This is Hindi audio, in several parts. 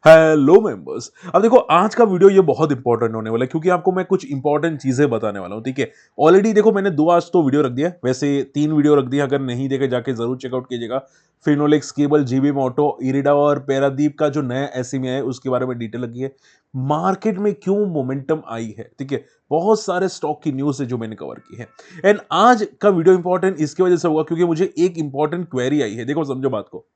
Hello members. अब देखो आज का वीडियो ये बहुत इंपॉर्टेंट होने वाला है क्योंकि आपको मैं कुछ इंपॉर्टेंट चीजें बताने वाला हूँ। ठीक है, ऑलरेडी देखो मैंने दो आज तो वीडियो रख दिया, वैसे 3 वीडियो रख दिया, अगर नहीं देखे जाके जरूर चेकआउट कीजिएगा। फिनोलेक्स केबल, जीबी मोटो, इरिडा और पैरादीप का जो नया एसएमई है उसके बारे में डिटेल लगी है। मार्केट में क्यों मोमेंटम आई है, ठीक है, बहुत सारे स्टॉक की न्यूज है जो मैंने कवर की है। एंड आज का वीडियो इंपॉर्टेंट इसकी वजह से होगा क्योंकि मुझे एक इंपॉर्टेंट क्वेरी आई है। देखो समझो बात को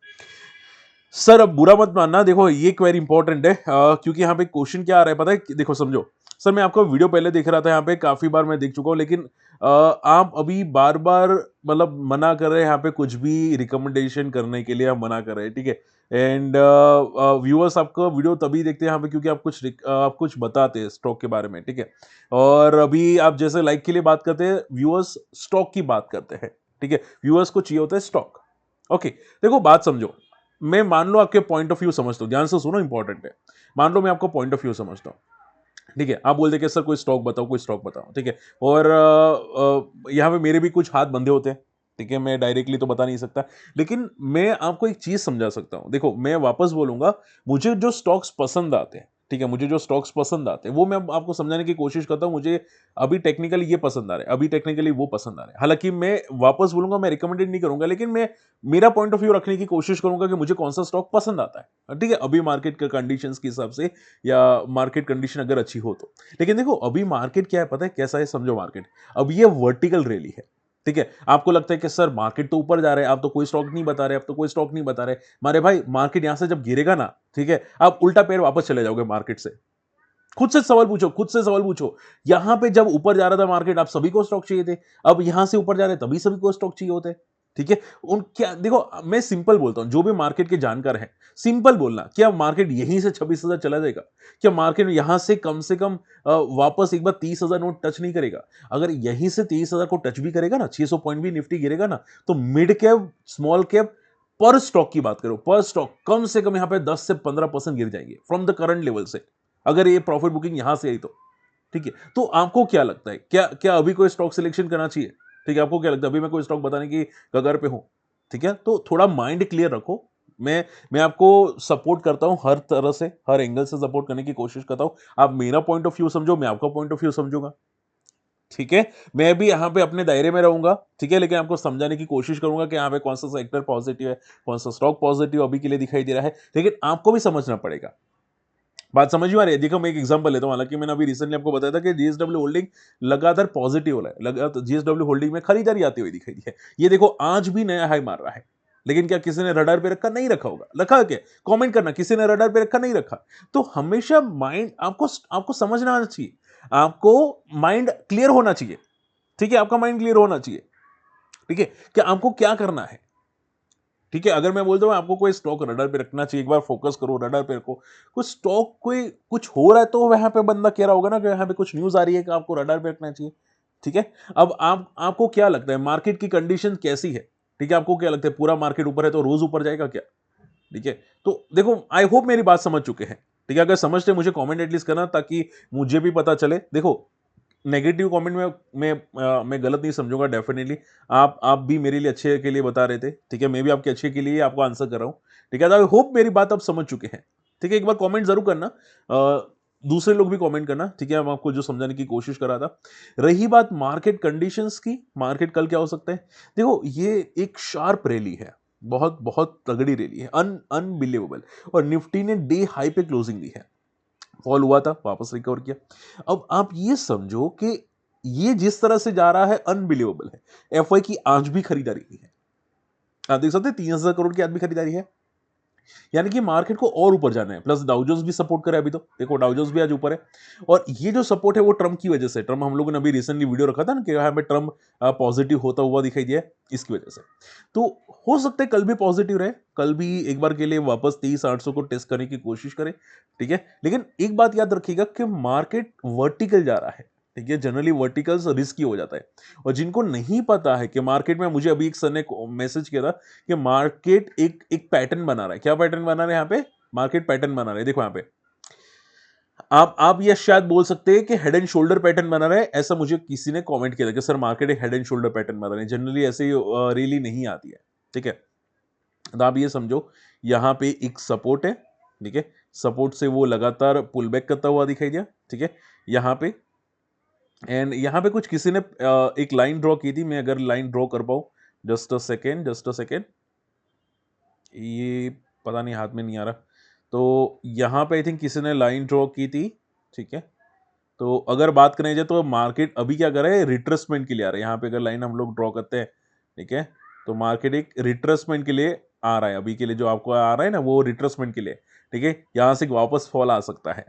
सर, अब बुरा मत मानना, देखो ये क्वेरी इंपॉर्टेंट है क्योंकि यहाँ पे क्वेश्चन क्या आ रहा है पता है देखो समझो। सर मैं आपका वीडियो पहले देख रहा था, यहाँ पे काफी बार मैं देख चुका हूँ, लेकिन आप अभी बार बार मतलब मना कर रहे हैं यहाँ पे कुछ भी रिकमेंडेशन करने के लिए हम मना कर रहे हैं, ठीक है। एंड व्यूअर्स आपका वीडियो तभी देखते हैं यहाँ पे क्योंकि आप कुछ बताते हैं स्टॉक के बारे में, ठीक है। और अभी आप जैसे लाइक के लिए बात करते हैं, व्यूअर्स स्टॉक की बात करते हैं, ठीक है। व्यूअर्स को चाहिए होता है स्टॉक। ओके, देखो बात समझो। मैं मान लो आपके पॉइंट ऑफ व्यू समझता हूं, ध्यान से सुनो, इंपॉर्टेंट है। मान लो मैं आपको पॉइंट ऑफ व्यू समझता हूं, ठीक है। आप बोलते कि सर कोई स्टॉक बताओ, कोई स्टॉक बताओ, ठीक है। और यहाँ पे मेरे भी कुछ हाथ बंधे होते हैं, ठीक है, मैं डायरेक्टली तो बता नहीं सकता, लेकिन मैं आपको एक चीज समझा सकता हूं। देखो मैं वापस बोलूंगा, मुझे जो स्टॉक्स पसंद आते हैं, ठीक है, मुझे जो स्टॉक्स पसंद आते हैं वो मैं आपको समझाने की कोशिश करता हूं। मुझे अभी टेक्निकली ये पसंद आ रहा है, अभी टेक्निकली वो पसंद आ रहा है। हालांकि मैं वापस बोलूंगा, मैं रिकमेंडेड नहीं करूंगा, लेकिन मैं मेरा पॉइंट ऑफ व्यू रखने की कोशिश करूंगा कि मुझे कौन सा स्टॉक पसंद आता है, ठीक है, अभी मार्केट के कंडीशंस के हिसाब से, या मार्केट कंडीशन अगर अच्छी हो तो। लेकिन देखो अभी मार्केट क्या है पता है कैसा है, समझो मार्केट अब ये वर्टिकल रैली है, ठीक है। आपको लगता है कि सर मार्केट तो ऊपर जा रहा है, आप तो कोई स्टॉक नहीं बता रहे, आप तो कोई स्टॉक नहीं बता रहे। मारे भाई मार्केट यहां से जब गिरेगा ना, ठीक है, आप उल्टा पैर वापस चले जाओगे मार्केट से। खुद से सवाल पूछो, खुद से सवाल पूछो। यहां पे जब ऊपर जा रहा था मार्केट, आप सभी को स्टॉक चाहिए थे। अब यहां से ऊपर जा रहे तभी सभी को स्टॉक चाहिए होते हैं, ठीक है। उन क्या देखो, मैं सिंपल बोलता हूं, जो भी मार्केट के जानकार हैं, सिंपल बोलना, क्या मार्केट यहीं से 26,000 चला जाएगा? क्या मार्केट यहां से कम वापस एक बार 30,000 नोट टच नहीं करेगा? अगर यहीं से 30,000 को टच भी करेगा ना, 600 पॉइंट भी निफ्टी गिरेगा ना, तो मिड कैप, स्मॉल कैप, पर स्टॉक की बात करो, पर स्टॉक कम से कम यहां पे 10 से 15% गिर जाएंगे फ्रॉम द करंट लेवल से, अगर ये प्रॉफिट बुकिंग यहां से आई तो, ठीक है। तो आपको क्या लगता है, क्या क्या अभी कोई स्टॉक सिलेक्शन करना चाहिए? ठीक है, आपको क्या लगता है अभी मैं कोई स्टॉक बताने की कगार पे हूं? ठीक है, तो थोड़ा माइंड क्लियर रखो। मैं आपको सपोर्ट करता हूं, हर तरह से, हर एंगल से सपोर्ट करने की कोशिश करता हूं। आप मेरा पॉइंट ऑफ व्यू समझो, मैं आपका पॉइंट ऑफ व्यू समझूंगा, ठीक है। मैं भी यहाँ पे अपने दायरे में रहूंगा, ठीक है, लेकिन आपको समझाने की कोशिश करूंगा कि यहाँ पे कौन सा सेक्टर पॉजिटिव है, कौन सा स्टॉक पॉजिटिव अभी के लिए दिखाई दे रहा है, लेकिन आपको भी समझना पड़ेगा। बात समझ में आ रही है? देखो मैं एक एग्जांपल लेता हूं, हालांकि मैंने अभी रिसेंटली आपको बताया था कि जीएसडब्ल्यू होल्डिंग लगातार पॉजिटिव हो रहा है, लगातार जीएसडब्ल्यू होल्डिंग में खरीदारी आती हुई दिखाई दी है। ये देखो आज भी नया हाई मार रहा है, लेकिन क्या किसी ने रडार पे रखा? नहीं रखा होगा। रखा क्या? कमेंट करना, किसी ने रडार पे रखा? नहीं रखा। तो हमेशा माइंड आपको आपको समझना आना चाहिए, आपको माइंड क्लियर होना चाहिए, ठीक है, आपका माइंड क्लियर होना चाहिए, ठीक है, कि आपको क्या करना है, ठीक है। अगर मैं बोलता हूं आपको कोई स्टॉक रडार पे रखना चाहिए, एक बार फोकस करो, रडार पे रखो। कुछ स्टॉक कोई कुछ हो रहा है तो वहां पे बंदा कह रहा होगा ना कि यहाँ पे कुछ न्यूज आ रही है कि आपको रडार पे रखना चाहिए, ठीक है। अब आपको क्या लगता है मार्केट की कंडीशन कैसी है? ठीक है, आपको क्या लगता है पूरा मार्केट ऊपर है तो रोज ऊपर जाएगा क्या? ठीक है, तो देखो आई होप मेरी बात समझ चुके हैं, ठीक है। अगर समझते मुझे कमेंट एटलीस्ट करना ताकि मुझे भी पता चले। देखो नेगेटिव कमेंट में मैं गलत नहीं समझूंगा डेफिनेटली। आप भी मेरे लिए अच्छे के लिए बता रहे थे, ठीक है, मैं भी आपके अच्छे के लिए आपको आंसर कर रहा हूं, ठीक है। आई होप मेरी बात आप समझ चुके हैं, ठीक है। एक बार कमेंट जरूर करना, दूसरे लोग भी कमेंट करना, ठीक है। मैं आपको जो समझाने की कोशिश कर रहा था, रही बात मार्केट कंडीशंस की, मार्केट कल क्या हो सकता है? देखो ये एक शार्प रैली है, बहुत बहुत तगड़ी रैली है, अनबिलीवेबल। और निफ्टी ने डे हाई पे क्लोजिंग दी है, फॉल हुआ था, वापस रिकवर किया। अब आप ये समझो कि ये जिस तरह से जा रहा है अनबिलीवेबल है। एफआई की आज भी खरीदारी की है, आप देख सकते हैं 3,000 करोड़ की आज भी खरीदारी है, यानी कि मार्केट को और ऊपर जाना है। प्लस डाउजोन्स भी सपोर्ट करे, अभी तो देखो डाउजोन्स भी आज ऊपर है। और ये जो सपोर्ट है वो ट्रम्प की वजह से, ट्रम्प हम लोगों ने अभी रिसेंटली वीडियो रखा था ना कि यहाँ पे ट्रम्प पॉजिटिव होता हुआ दिखाई दिया है, इसकी वजह से। तो हो सकता है कल भी पॉजिटिव रहे, कल भी एक बार के लिए वापस 23,800 को टेस्ट करने की कोशिश करे, ठीक है। लेकिन एक बात याद रखिएगा कि मार्केट वर्टिकल जा रहा है, ठीक है। जनरली वर्टिकल्स रिस्की हो जाता है। और जिनको नहीं पता है कि मार्केट में, मुझे अभी एक सर ने मैसेज किया था कि मार्केट एक एक पैटर्न बना रहा है। क्या पैटर्न बना रहा है? यहाँ पे मार्केट पैटर्न बना रहा है, देखो यहाँ पे। आप ये शायद बोल सकते हैं कि हेड एंड शोल्डर पैटर्न बना रहा है, ऐसा मुझे किसी ने कमेंट किया था कि सर मार्केट एक हेड एंड शोल्डर पैटर्न बना रहा है। जनरली ऐसे रियली नहीं आती है, ठीक है। तो आप ये समझो, यहाँ पे एक सपोर्ट है, ठीक है, सपोर्ट से वो लगातार पुल बैक करता हुआ दिखाई दिया, ठीक है, यहाँ पे। एंड यहाँ पे कुछ किसी ने एक लाइन ड्रॉ की थी, मैं अगर लाइन ड्रॉ कर पाऊँ, just a second, just a second, ये पता नहीं, हाथ में नहीं आ रहा। तो यहाँ पे आई थिंक किसी ने लाइन ड्रॉ की थी, ठीक है। तो अगर बात करें जाए तो मार्केट अभी क्या कर रहा है, रिट्रेसमेंट के लिए आ रहा है। यहाँ पे अगर लाइन हम लोग ड्रॉ करते हैं, ठीक है, तो मार्केट एक रिट्रेसमेंट के लिए आ रहा है। अभी के लिए जो आपको आ रहा है ना, वो रिट्रेसमेंट के लिए, ठीक है। यहाँ से वापस फॉल आ सकता है,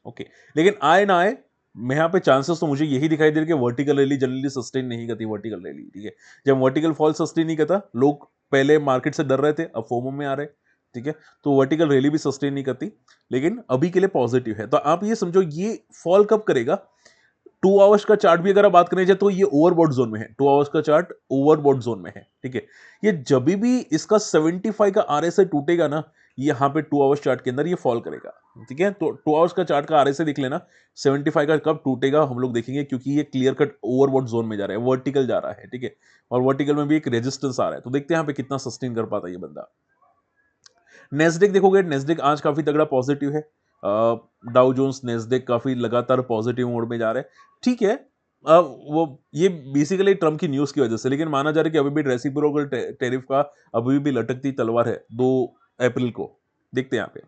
ओके। लेकिन आए ना आए, मैं यहाँ पे चांसेस तो मुझे यही दिखाई दे रहे कि वर्टिकल रैली जनरली सस्टेन नहीं करती, वर्टिकल रैली, ठीक है। जब वर्टिकल फॉल सस्टेन नहीं करता, लोग पहले मार्केट से डर रहे थे, अब फोमो में आ रहे, ठीक है। तो वर्टिकल रैली भी सस्टेन नहीं करती, लेकिन अभी के लिए पॉजिटिव है। तो आप ये समझो, ये फॉल कब करेगा। 2 आवर्स का चार्ट भी अगर आप बात करें जाए तो ये ओवरबॉट जोन में है। 2 आवर्स का चार्ट ओवरबॉट जोन में है, ठीक है। ये जब भी इसका 75 का आरएसआई टूटेगा ना, यहाँ पे 2 आवर्स चार्ट के अंदर ये फॉल करेगा, ठीक है। तो 2 आवर्स का चार्ट का आरएसआई देख लेना, 75 का कब टूटेगा हम लोग देखेंगे, क्योंकि ये क्लियर कट ओवरबॉट जोन में जा रहा है, वर्टिकल जा रहा है, ठीक है। और वर्टिकल में भी एक रेजिस्टेंस आ रहा है, तो देखते हैं यहाँ पे कितना सस्टेन कर पाता है ये बंदा। नेस्डेक देखोगे, नेस्डेक आज काफी तगड़ा पॉजिटिव है। डाउ जोन्स, नेस्डेक काफी लगातार पॉजिटिव मोड में जा रहे हैं, ठीक है। वो ये बेसिकली ट्रम्प की न्यूज की वजह से, लेकिन माना जा रहा है कि अभी भी रेसिप्रोकल टैरिफ का अभी भी लटकती तलवार है 2 अप्रैल को। देखते हैं यहाँ पे।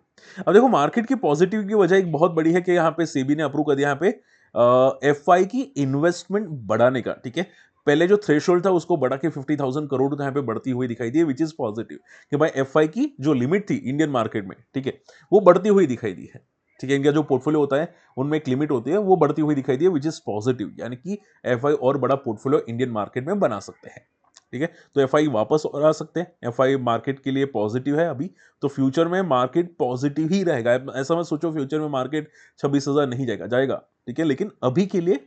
अब देखो, मार्केट की पॉजिटिव की वजह एक बहुत बड़ी है कि यहाँ पे सेबी ने अप्रूव कर दिया यहाँ पे एफआई की इन्वेस्टमेंट बढ़ाने का, ठीक है। पहले जो थ्रेशोल्ड था उसको बढ़ा के 50,000 करोड़ यहाँ पे बढ़ती हुई दिखाई दी, विच इज पॉजिटिव, कि भाई एफआई की जो लिमिट थी इंडियन मार्केट में, ठीक है, वो बढ़ती हुई दिखाई दी है, ठीक है। इनका जो पोर्टफोलियो होता है उनमें एक लिमिट होती है, वो बढ़ती हुई दिखाई दी है, विच इज पॉजिटिव, यानी कि एफआई और बड़ा पोर्टफोलियो इंडियन मार्केट में बना सकते हैं, ठीक है। तो एफआई वापस और आ सकते हैं, एफआई मार्केट के लिए पॉजिटिव है अभी। तो फ्यूचर में मार्केट पॉजिटिव ही रहेगा, ऐसा मत सोचो फ्यूचर में मार्केट 26,000 नहीं जाएगा, जाएगा, ठीक है। लेकिन अभी के लिए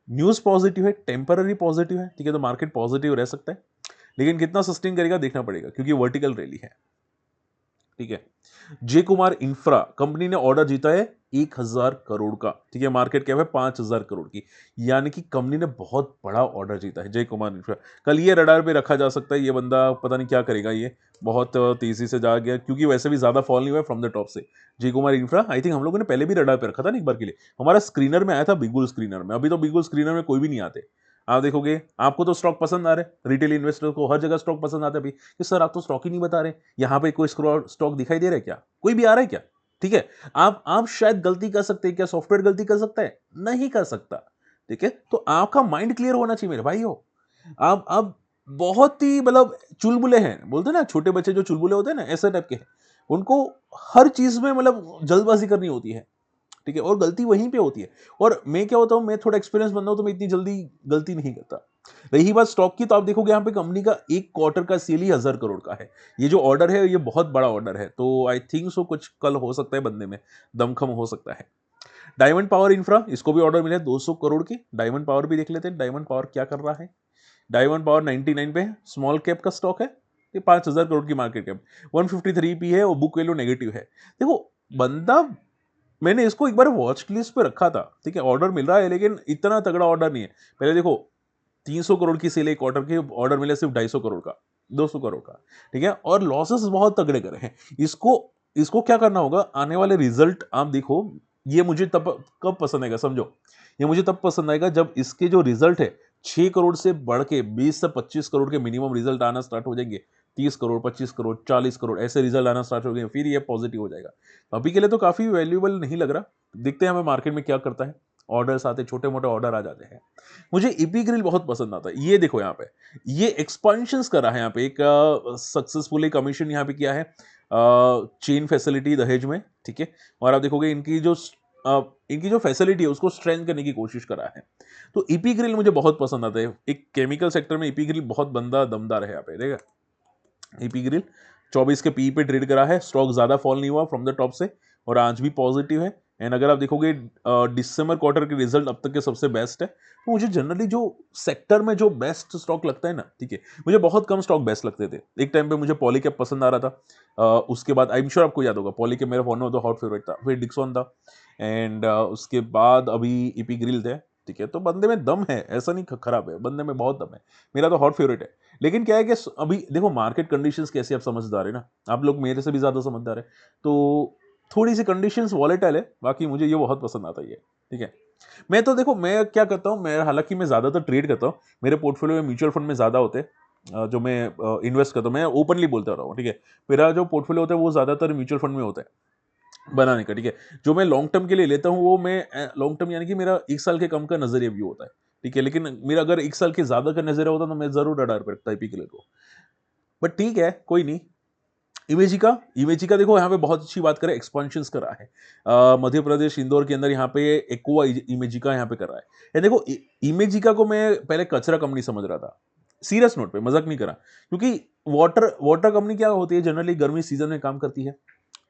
न्यूज पॉजिटिव है, टेम्पररी पॉजिटिव है, ठीक है। तो मार्केट पॉजिटिव रह सकता है, लेकिन कितना सस्टेन करेगा देखना पड़ेगा, क्योंकि वर्टिकल रैली है, ठीक है। जे कुमार इंफ्रा कंपनी ने ऑर्डर जीता है 1,000 करोड़ का, ठीक है। मार्केट कैप है 5,000 करोड़ की, यानी कि कंपनी ने बहुत बड़ा ऑर्डर जीता है, जय कुमार इंफ्रा। कल ये रडार पे रखा जा सकता है, ये बंदा पता नहीं क्या करेगा, ये बहुत तेजी से जा गया, क्योंकि वैसे भी ज्यादा फॉल नहीं हुआ फ्रॉम द टॉप से। जय कुमार इंफ्रा आई थिंक हम लोगों ने पहले भी रडार पे रखा था ना एक बार के लिए, हमारा स्क्रीनर में आया था, बिगुल स्क्रीनर में। अभी तो बिगुल स्क्रीनर में कोई भी नहीं आते। आप देखोगे, आपको तो स्टॉक पसंद आ रहे हैं, रिटेल इन्वेस्टर को हर जगह स्टॉक पसंद आते हैं अभी, कि सर आप तो स्टॉक ही नहीं बता रहे, यहाँ पे कोई स्टॉक दिखाई दे रहा है क्या, कोई भी आ रहा है क्या, ठीक है। आप शायद गलती कर सकते हैं, क्या सॉफ्टवेयर गलती कर सकता है, नहीं कर सकता, ठीक है। तो आपका माइंड क्लियर होना चाहिए मेरे भाई हो। आप बहुत ही मतलब चुलबुले हैं, बोलते हैं ना छोटे बच्चे जो चुलबुले होते हैं ना, ऐसे टाइप के हैं। उनको हर चीज में मतलब जल्दबाजी करनी होती है, ठीक है, और गलती वहीं पे होती है। और मैं क्या होता हूं, मैं थोड़ा एक्सपीरियंस बंदा हूं, तो मैं इतनी जल्दी गलती नहीं करता। रही बात स्टॉक की, तो आप देखोगे यहाँ पे कंपनी का एक क्वार्टर का सेल ही 1,000 करोड़ का है। ये जो ऑर्डर है ये बहुत बड़ा ऑर्डर है, तो आई थिंक सो कुछ कल हो सकता है बंदे में दमखम हो सकता है। डायमंड पावर इंफ्रा, इसको भी ऑर्डर मिले 200 करोड़ की। डायमंड पावर भी देख लेते हैं, डायमंड पावर क्या कर रहा है। डायमंड पावर 99 पे है, स्मॉल कैप का स्टॉक है, ये 5,000 करोड़ की मार्केट कैप, 153 पी है और बुक वैल्यू नेगेटिव है। देखो बंदा, मैंने इसको एक बार वॉच लिस्ट पे रखा था, ठीक है, ऑर्डर मिल रहा है, लेकिन इतना तगड़ा ऑर्डर नहीं है। पहले देखो 300 करोड़ की सेल एक क्वार्टर की, ऑर्डर मिले सिर्फ 250 करोड़ का, 200 करोड़ का, ठीक है। और लॉसेस बहुत तगड़े करे हैं। इसको इसको क्या करना होगा, आने वाले रिजल्ट आप देखो, ये मुझे तब कब पसंद आएगा समझो, ये मुझे तब पसंद आएगा जब इसके जो रिजल्ट है 6 करोड़ से बढ़ के 20 से 25 करोड़ के मिनिमम रिजल्ट आना स्टार्ट हो जाएंगे। 30 करोड़, 25 करोड़, 40 करोड़ ऐसे रिजल्ट आना स्टार्ट हो गए, फिर ये पॉजिटिव हो जाएगा। अभी के लिए तो काफी वैल्यूएबल नहीं लग रहा, देखते हैं हमें मार्केट में क्या करता है। ऑर्डर्स आते, छोटे मोटे ऑर्डर आ जाते हैं। मुझे ईपी ग्रिल बहुत पसंद आता है, ये देखो यहाँ पे, ये एक्सपांशंस कर रहा है यहाँ पे, एक सक्सेसफुली कमीशन यहाँ पे किया है चेन फैसिलिटी दहेज में, ठीक है। और आप देखोगे इनकी जो फैसिलिटी है उसको स्ट्रेंथ करने की कोशिश कर रहा है। तो ईपी ग्रिल मुझे बहुत पसंद आता है, एक केमिकल सेक्टर में ईपी ग्रिल बहुत बंदा दमदार है यहाँ पे, देखा। ईपी ग्रिल 24 के पी पे ट्रेड करा है, स्टॉक ज्यादा फॉल नहीं हुआ फ्रॉम द टॉप से, और आज भी पॉजिटिव है। एंड अगर आप देखोगे दिसंबर क्वार्टर के रिजल्ट अब तक के सबसे बेस्ट है। तो मुझे जनरली जो सेक्टर में जो बेस्ट स्टॉक लगता है ना, ठीक है, मुझे बहुत कम स्टॉक बेस्ट लगते थे। एक टाइम पे मुझे पॉलीकैप पसंद आ रहा था, उसके बाद आई एम श्योर आपको याद होगा, पॉलीकैप मेरा one of the hot favourite था, फिर डिक्सॉन था, एंड उसके बाद अभी ईपी ग्रिल थे, ठीक है। तो बंदे में दम है, ऐसा नहीं खराब है, बंदे में बहुत दम है, मेरा तो हॉट फेवरेट है। लेकिन क्या है कि अभी देखो मार्केट कंडीशंस कैसे, आप समझदार है ना, आप लोग मेरे से भी ज्यादा समझदार है। तो थोड़ी सी कंडीशंस वॉलेटाइल है, बाकी मुझे ये बहुत पसंद आता ही है, ठीक है। मैं तो देखो मैं क्या करता हूँ, मैं हालांकि मैं ज़्यादातर ट्रेड करता हूँ, मेरे पोर्टफोलियो में म्यूचुअल फंड में ज़्यादा होते हैं जो मैं इन्वेस्ट करता हूँ, मैं ओपनली बोलता रहा हूँ, ठीक है। मेरा जो पोर्टफोलियो होता है वो ज़्यादातर म्यूचुअल फंड में होता है बनाने का, ठीक है। जो मैं लॉन्ग टर्म के लिए लेता हूँ वो मैं लॉन्ग टर्म यानी कि मेरा 1 साल के कम का नजरिया व्यू होता है, ठीक है। लेकिन मेरा अगर 1 साल के ज़्यादा का नजरिया होता तो मैं ज़रूर रडार पे रखता IPKL को, बट ठीक है कोई नहीं। इमेजिका देखो यहाँ पे बहुत अच्छी बात करें, एक्सपांशंस कर रहा है मध्य प्रदेश इंदौर के अंदर, यहाँ पे एक्वा इमेजिका यहाँ पे कर रहा है। ये देखो इमेजिका को मैं पहले कचरा कंपनी समझ रहा था, सीरियस नोट पे, मजाक नहीं करा, क्योंकि वाटर वाटर कंपनी क्या होती है, जनरली गर्मी सीजन में काम करती है,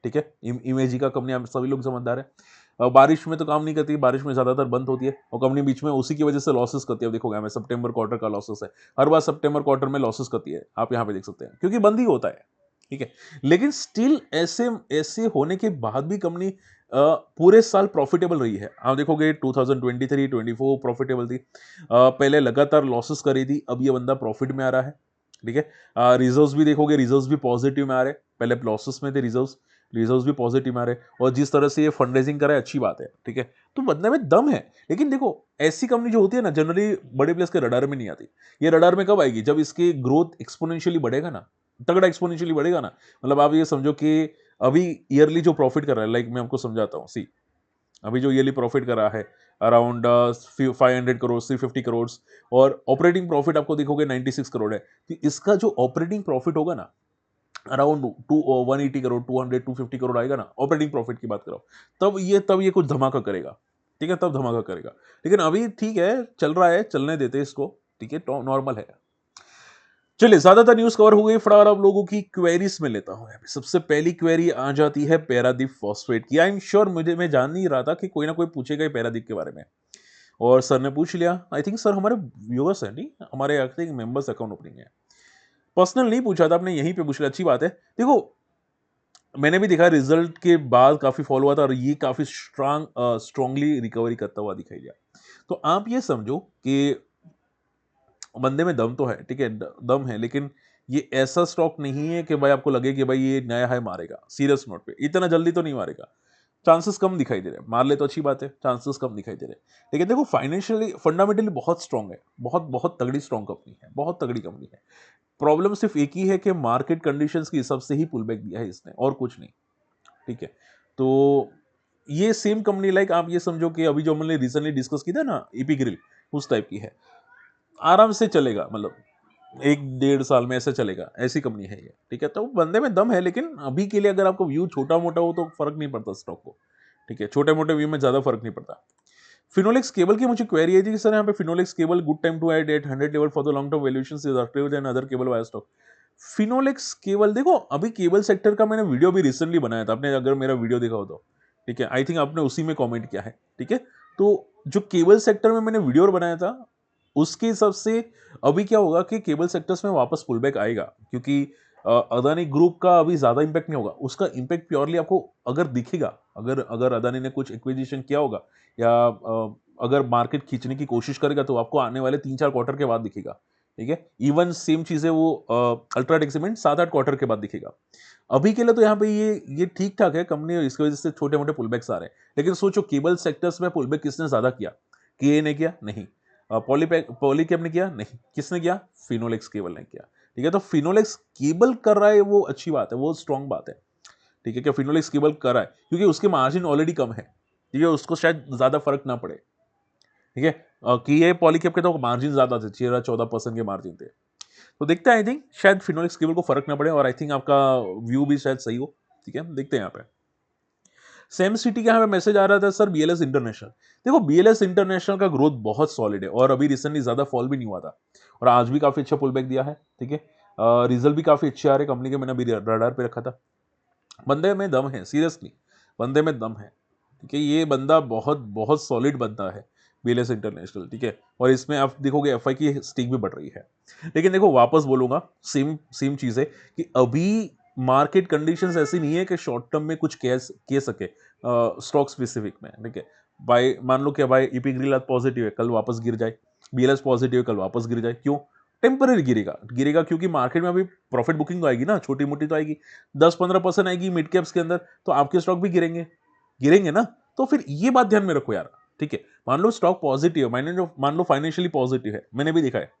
ठीक है। इमेजिका कंपनी आप सभी लोग समझदार है। बारिश में तो काम नहीं करती, बारिश में ज्यादातर बंद होती है और कंपनी बीच में उसी की वजह से लॉसेस करती है। देखोगे हमें सितंबर क्वार्टर का लॉसेस है, हर बार सितंबर क्वार्टर में लॉसेस करती है, आप यहाँ पे देख सकते हैं, क्योंकि बंद ही होता है, ठीक है। लेकिन स्टिल ऐसे ऐसे होने के बाद भी कंपनी पूरे साल प्रॉफिटेबल रही है। आप देखोगे 2023-24 प्रॉफिटेबल थी, पहले लगातार लॉसेस कर रही थी, अब ये बंदा प्रॉफिट में आ रहा है, ठीक है। रिजर्व्स भी देखोगे, रिजर्व्स भी पॉजिटिव में आ रहे, पहले लॉसेस में थे रिजर्व्स, रिजर्व्स भी पॉजिटिव में आ रहे, और जिस तरह से ये फंड रेजिंग कर रहा है अच्छी बात है, ठीक है। तो बंदे में दम है। लेकिन देखो ऐसी कंपनी जो होती है ना, जनरली बड़े प्लेयर्स के रडार में नहीं आती। ये रडार में कब आएगी, जब इसकी ग्रोथ एक्सपोनेंशियली बढ़ेगा ना, तगड़ा एक्सपोनेंशियली बढ़ेगा ना। मतलब आप ये समझो कि अभी ईयरली जो प्रॉफिट कर रहा है, लाइक मैं आपको समझाता हूँ, सी अभी जो ईयरली प्रॉफिट कर रहा है अराउंड 500 करोड़ 350 करोड़, और ऑपरेटिंग प्रॉफिट आपको देखोगे 96 करोड़ है। तो इसका जो ऑपरेटिंग प्रॉफिट होगा ना, अराउंड 180 करोड़ 200 250 करोड़ आएगा ना, ऑपरेटिंग प्रॉफिट की बात करो, तब ये कुछ धमाका करेगा, ठीक है, तब धमाका करेगा। लेकिन अभी ठीक है, चल रहा है, चलने देते हैं इसको, ठीक है, नॉर्मल है। चलिए, ज्यादातर न्यूज कवर हो गई, फटाफट आप लोगों की क्वेरीज में लेता हूं। सबसे पहली क्वेरी आ जाती है पैरादीप फॉस्फेट की। आई एम श्योर मैं जान नहीं रहा था कि कोई ना कोई पूछेगा ही पैरादीप के बारे में, और सर ने पूछ लिया। आई थिंक सर हमारे व्यूअर्स हैं, नहीं हमारे I think members account opening है। पर्सनल नहीं पूछा था आपने, यहीं पे पूछ लिया, अच्छी बात है। देखो मैंने भी देखा रिजल्ट के बाद काफी फॉलो हुआ था, और ये काफी स्ट्रांगली रिकवरी करता हुआ दिखाई दिया। तो आप ये समझो कि बंदे में दम तो है, ठीक है, दम है, लेकिन ये ऐसा स्टॉक नहीं है कि भाई आपको लगे कि भाई ये नया हाई मारेगा। सीरियस नोट पे इतना जल्दी तो नहीं मारेगा, चांसेस कम दिखाई दे रहे हैं। मार ले तो अच्छी बात है, चांसेस कम दिखाई दे रहे हैं। लेकिन देखो फाइनेंशियली फंडामेंटली बहुत स्ट्रांग है, बहुत बहुत तगड़ी स्ट्रांग कंपनी है, बहुत तगड़ी कंपनी है। प्रॉब्लम सिर्फ एक ही है कि मार्केट कंडीशंस के हिसाब से ही पुल बैक दिया है इसने, और कुछ नहीं, ठीक है। तो ये सेम कंपनी, लाइक आप ये समझो कि अभी जो हमने रिसेंटली डिस्कस की था ना, ईपी ग्रिल, उस टाइप की है, आराम से चलेगा, मतलब 1-1.5 साल में ऐसे चलेगा, ऐसी कंपनी है ये, ठीक है। तो बंदे में दम है, लेकिन अभी के लिए अगर आपको व्यू छोटा मोटा हो तो फर्क नहीं पड़ता स्टॉक को, ठीक है, छोटे मोटे व्यू में ज्यादा फर्क नहीं पड़ता। फिनोलेक्स केबल की मुझे क्वेरी है थी कि सर यहाँ पे Finolex cable good time to add at 100 level for the long term valuation is attractive then other cable wire stock. Finolex cable देखो, अभी केबल सेक्टर का मैंने वीडियो भी रिसेंटली बनाया था, आपने अगर मेरा वीडियो देखा हो तो, ठीक है, आई थिंक आपने उसी में कमेंट किया है, ठीक है। तो जो केबल सेक्टर में मैंने वीडियो बनाया था, उसके हिसाब से अभी क्या होगा कि केबल सेक्टर्स में वापस पुलबैक आएगा, क्योंकि अदानी ग्रुप का अभी ज्यादा इंपैक्ट नहीं होगा। उसका इंपैक्ट प्योरली आपको अगर दिखेगा, अगर अगर अदानी ने कुछ एक्विजिशन किया होगा, या अगर मार्केट खींचने की कोशिश करेगा, तो आपको आने वाले 3-4 क्वार्टर के बाद दिखेगा, ठीक है। इवन सेम चीजें वो अल्ट्राटेक सीमेंट 7-8 क्वार्टर के बाद दिखेगा। अभी के लिए तो यहाँ पे ये ठीक ठाक है कंपनी, इसकी वजह से छोटे मोटे पुलबैक्स आ रहे हैं। लेकिन सोचो केबल सेक्टर्स में पुलबैक किसने ज्यादा किया, के ने किया नहीं, पॉलीकैब ने किया नहीं, किसने किया, फिनोलेक्स केबल ने किया, ठीक है। तो फिनोलेक्स केबल कर रहा है, वो अच्छी बात है, वो स्ट्रांग बात है, ठीक है, कि फिनोलेक्स केबल कर रहा है, क्योंकि उसके मार्जिन ऑलरेडी कम है, ठीक है, उसको शायद ज्यादा फर्क ना पड़े, ठीक है। कि ये पॉलीकैब के तो मार्जिन ज्यादा थे, 13-14% के मार्जिन थे। तो देखते हैं, आई थिंक शायद फिनोलेक्स केबल को फर्क ना पड़े, और आई थिंक आपका व्यू भी शायद सही हो, ठीक है, देखते हैं यहाँ पे। सेम सिटी के यहाँ पे मैसेज आ रहा था सर बीएलएस इंटरनेशनल। देखो बीएलएस इंटरनेशनल का ग्रोथ बहुत सॉलिड है, और अभी रिसेंटली ज्यादा फॉल भी नहीं हुआ था, और आज भी काफी अच्छा पुल बैक दिया है, ठीक है। रिजल्ट भी काफी अच्छे आ रहे कंपनी के, मैंने अभी रडार पे रखा था। बंदे में दम है, सीरियसली बंदे में दम है, ठीक है। ये बंदा बहुत बहुत सॉलिड बंदा है, बीएलएस इंटरनेशनल, ठीक है। और इसमें आप देखोगे एफआई की स्टिक भी बढ़ रही है। लेकिन देखो वापस बोलूंगा, सेम सेम चीज है कि अभी मार्केट कंडीशंस ऐसी नहीं है कि शॉर्ट टर्म में कुछ कह सके स्टॉक स्पेसिफिक में, ठीक है। बाय मान लो कि भाई ईपी ग्रिल आज पॉजिटिव है, कल वापस गिर जाए, बीएलएस पॉजिटिव है, कल वापस गिर जाए, क्यों? टेम्पररी गिरेगा, गिरेगा क्योंकि मार्केट में अभी प्रॉफिट बुकिंग तो आएगी ना, छोटी मोटी तो आएगी, 10-15% आएगी मिड कैप्स के अंदर, तो आपके स्टॉक भी गिरेंगे, गिरेंगे ना। तो फिर ये बात ध्यान में रखो यार, ठीक है। मान लो स्टॉक पॉजिटिव है, मान लो फाइनेंशियली पॉजिटिव है, मैंने भी देखा है,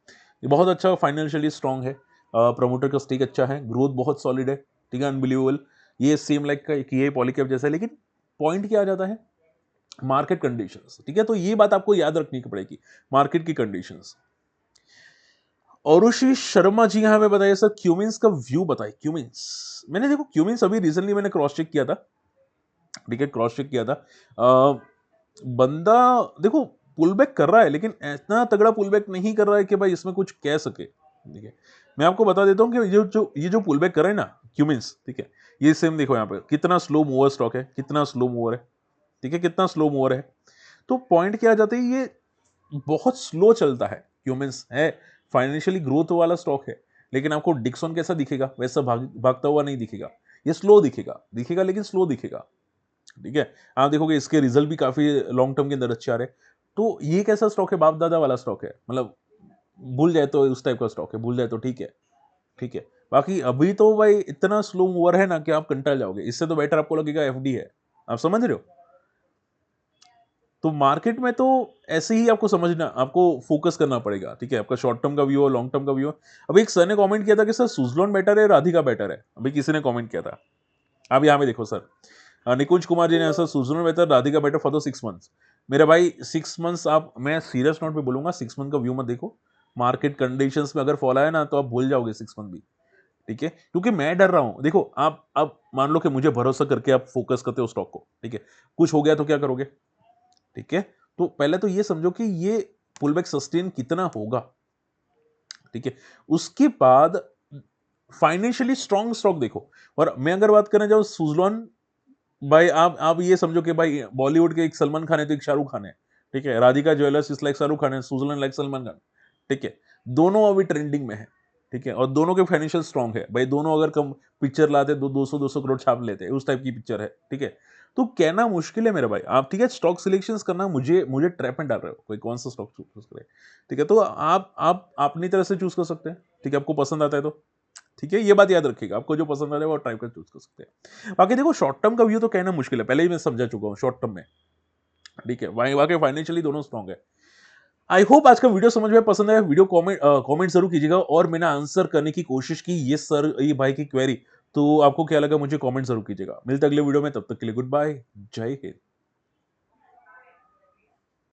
ये बहुत अच्छा फाइनेंशियली स्ट्रांग है, प्रमोटर का स्टेक अच्छा है, ग्रोथ बहुत सॉलिड है, ठीक है, अनबिलीवेबल, ये सेम लाइक का ये पॉलीकैप जैसा है। लेकिन पॉइंट क्या आ जाता है, मार्केट कंडीशंस, ठीक है। तो ये बात आपको याद रखनी पड़ेगी, मार्केट की कंडीशंस। औरुषि शर्मा जी यहाँ पे बताइए सर, क्यूमिंस का व्यू बताइए। क्यूमिंस, मैंने देखो क्यूमिंस अभी रिसेंटली मैंने क्रॉस चेक किया था, ठीक है, क्रॉस चेक किया था। बंदा देखो पुल बैक कर रहा है, लेकिन इतना तगड़ा पुल बैक नहीं कर रहा है कि भाई इसमें कुछ कह सके, ठीक है। मैं आपको बता देता हूँ कि ये जो पुल बैक कर रहा है ना क्यूमिंस, ठीक है, ये सेम देखो यहाँ पे कितना स्लो मूवर स्टॉक है, कितना स्लो मूवर है, ठीक है, कितना स्लो मूवर है। तो पॉइंट क्या आ जाता है, ये बहुत स्लो चलता है, क्यूमिंस है फाइनेंशियली ग्रोथ वाला स्टॉक है, लेकिन आपको डिक्सन कैसा दिखेगा, वैसा भागता हुआ नहीं दिखेगा, ये स्लो दिखेगा, दिखेगा लेकिन स्लो दिखेगा, ठीक है। आप देखोगे इसके रिजल्ट भी काफी लॉन्ग टर्म के अंदर अच्छे आ रहे हैं। तो ये कैसा स्टॉक है, बाप दादा वाला स्टॉक है, मतलब भूल जाए तो उस टाइप का स्टॉक है, भूल जाए तो ठीक है, ठीक है। बाकी अभी तो भाई इतना स्लो मूवर है ना कि आप कंटाल जाओगे, इससे तो बेटर आपको लगेगा एफडी है, आप समझ रहे हो। तो मार्केट में तो ऐसे ही आपको समझना, आपको फोकस करना पड़ेगा, ठीक है, आपका शॉर्ट टर्म का व्यू हो, लॉन्ग टर्म का व्यू हो। अभी एक सर ने कमेंट किया था कि सर सुजलॉन बेटर है, राधिका बेटर है, अभी किसी ने कमेंट किया था। आप यहाँ पे देखो सर, निकुंज कुमार जी ने ऐसा, Suzlon better, Radhika better for the 6 months. मेरा भाई 6 मंथ्स, आप, मैं सीरियस नोट पे बोलूंगा, 6 मंथ का व्यू मत देखो, मार्केट कंडीशंस में अगर फॉल आया ना तो आप भूल जाओगे 6 मंथ भी, ठीक है। क्योंकि मैं डर रहा हूं, देखो आप मान लो कि मुझे भरोसा करके आप फोकस करते हो स्टॉक को, ठीक है, कुछ हो गया तो क्या करोगे, ठीक है। तो पहले तो ये समझो कि ये पुलबैक सस्टेन कितना होगा, ठीक है। उसके बाद फाइनेंशियली स्ट्रॉन्ग स्टॉक देखो। और मैं अगर बात करना चाहूँ सुजलॉन, भाई आप ये समझो कि भाई बॉलीवुड के एक सलमान खान है तो एक शाहरुख खान है, ठीक है, Radhika jewellers is like Shahrukh Khan है, सुजलॉन लाइक सलमान खान, ठीक है। दोनों अभी ट्रेंडिंग में है, ठीक है, और दोनों के फाइनेंशियल स्ट्रॉन्ग है भाई, दोनों अगर कम पिक्चर लाते 200 करोड़ छाप लेते हैं, उस टाइप की पिक्चर है, ठीक है। तो कहना मुश्किल है मेरे भाई, आप, ठीक है, स्टॉक सिलेक्शंस करना, मुझे मुझे ट्रैप में डाल रहे हो, कोई कौन सा स्टॉक चूज करे, ठीक है। तो आप अपनी तरह से चूज कर सकते हैं, ठीक है, आपको पसंद आता है तो, ठीक है, ये बात याद रखिएगा, आपको जो पसंद आ रहा है वो ट्राई कर चूज कर सकते हैं। बाकी देखो शॉर्ट टर्म का व्यू तो कहना मुश्किल है, पहले ही मैं समझा चुका हूँ शॉर्ट टर्म में, ठीक है, वाकई फाइनेंशियली दोनों स्ट्रॉन्ग है। आई होप आज का वीडियो समझ में पसंद आया, वीडियो कमेंट जरूर कीजिएगा, और मैंने आंसर करने की कोशिश की ये सर, ये भाई की क्वेरी, तो आपको क्या लगा मुझे कमेंट जरूर कीजिएगा। मिलते अगले वीडियो में, तब तक के लिए गुड बाय, जय हिंद।